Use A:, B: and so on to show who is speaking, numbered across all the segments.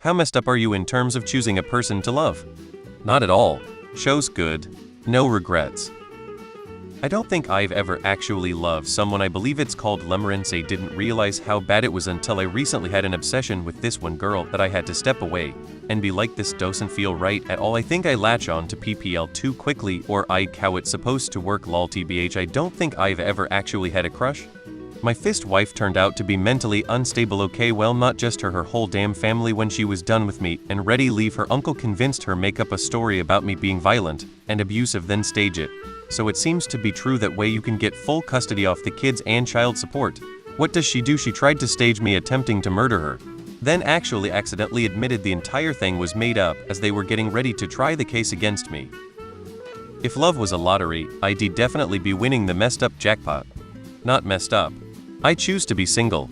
A: How messed up are you in terms of choosing a person to love? Not at all. Shows good. No regrets. I don't think I've ever actually loved someone. I believe it's called limerence. I didn't realize how bad it was until I recently had an obsession with this one girl that I had to step away and be like, this doesn't feel right at all. I think I latch on to PPL too quickly, or how it's supposed to work. Lol tbh. I don't think I've ever actually had a crush. My fist wife turned out to be mentally unstable. Okay, well, not just her whole damn family. When she was done with me and ready to leave, her uncle convinced her make up a story about me being violent and abusive, then stage it. So it seems to be true. That way you can get full custody off the kids and child support. What does she do? She tried to stage me attempting to murder her, then actually accidentally admitted the entire thing was made up as they were getting ready to try the case against me. If love was a lottery, I'd definitely be winning the messed up jackpot. Not messed up. I choose to be single.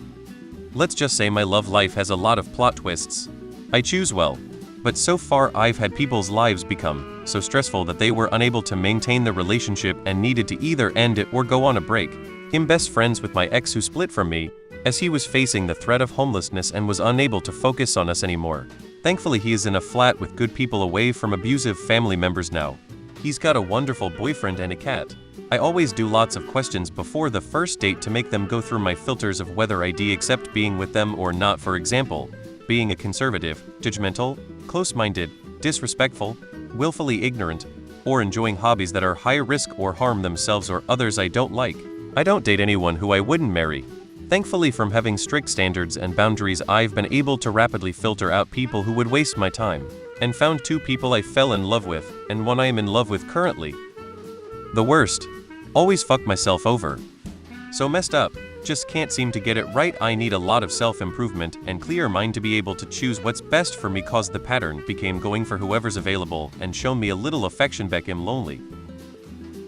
A: Let's just say my love life has a lot of plot twists. I choose well. But so far I've had people's lives become so stressful that they were unable to maintain the relationship and needed to either end it or go on a break. I'm best friends with my ex who split from me, as he was facing the threat of homelessness and was unable to focus on us anymore. Thankfully he is in a flat with good people away from abusive family members now. He's got a wonderful boyfriend and a cat. I always do lots of questions before the first date to make them go through my filters of whether I'd accept being with them or not. For example, being a conservative, judgmental, close-minded, disrespectful, willfully ignorant, or enjoying hobbies that are high risk or harm themselves or others I don't like. I don't date anyone who I wouldn't marry. Thankfully, from having strict standards and boundaries, I've been able to rapidly filter out people who would waste my time, and found 2 people I fell in love with, and one I am in love with currently. The worst. Always fuck myself over. So messed up. Just can't seem to get it right. I need a lot of self-improvement and clear mind to be able to choose what's best for me, cause the pattern became going for whoever's available and show me a little affection back. I'm lonely.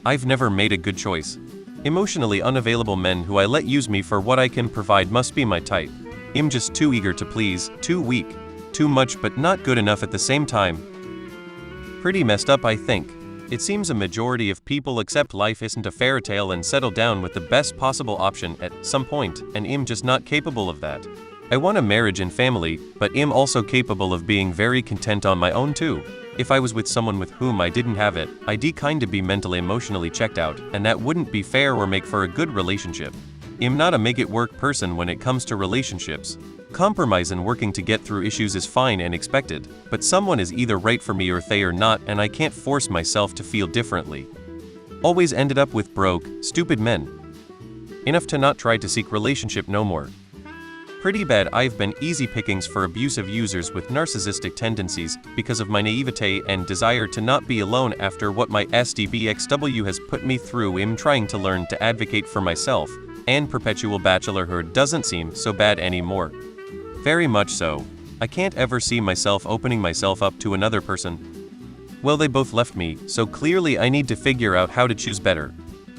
A: I've never made a good choice. Emotionally unavailable men who I let use me for what I can provide must be my type. I'm just too eager to please, too weak, too much but not good enough at the same time. Pretty messed up, I think. It seems a majority of people accept life isn't a fairy tale and settle down with the best possible option at some point, and I'm just not capable of that. I want a marriage and family, but I'm also capable of being very content on my own too. If I was with someone with whom I didn't have it, I'd kinda be mentally emotionally checked out, and that wouldn't be fair or make for a good relationship. I'm not a make it work person when it comes to relationships. Compromise and working to get through issues is fine and expected, but someone is either right for me or they are not, and I can't force myself to feel differently. Always ended up with broke, stupid men. Enough to not try to seek relationship no more. Pretty bad. I've been easy pickings for abusive users with narcissistic tendencies because of my naivete and desire to not be alone after what my SDBXW has put me through. I'm trying to learn to advocate for myself, and perpetual bachelorhood doesn't seem so bad anymore. Very much so. I can't ever see myself opening myself up to another person. Well, they both left me, so clearly I need to figure out how to choose better.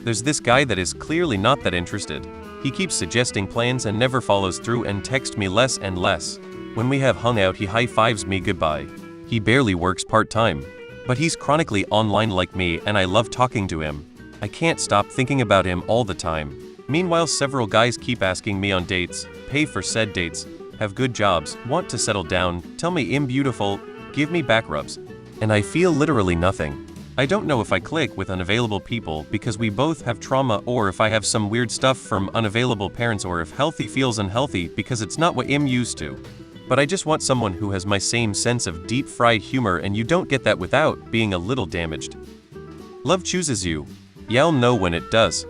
A: There's this guy that is clearly not that interested. He keeps suggesting plans and never follows through and texts me less and less. When we have hung out, he high-fives me goodbye. He barely works part-time, but he's chronically online like me, and I love talking to him. I can't stop thinking about him all the time. Meanwhile, several guys keep asking me on dates, pay for said dates, have good jobs, want to settle down, tell me I'm beautiful, give me back rubs, and I feel literally nothing. I don't know if I click with unavailable people because we both have trauma, or if I have some weird stuff from unavailable parents, or if healthy feels unhealthy because it's not what I'm used to. But I just want someone who has my same sense of deep-fried humor, and you don't get that without being a little damaged. Love chooses you. You'll know when it does.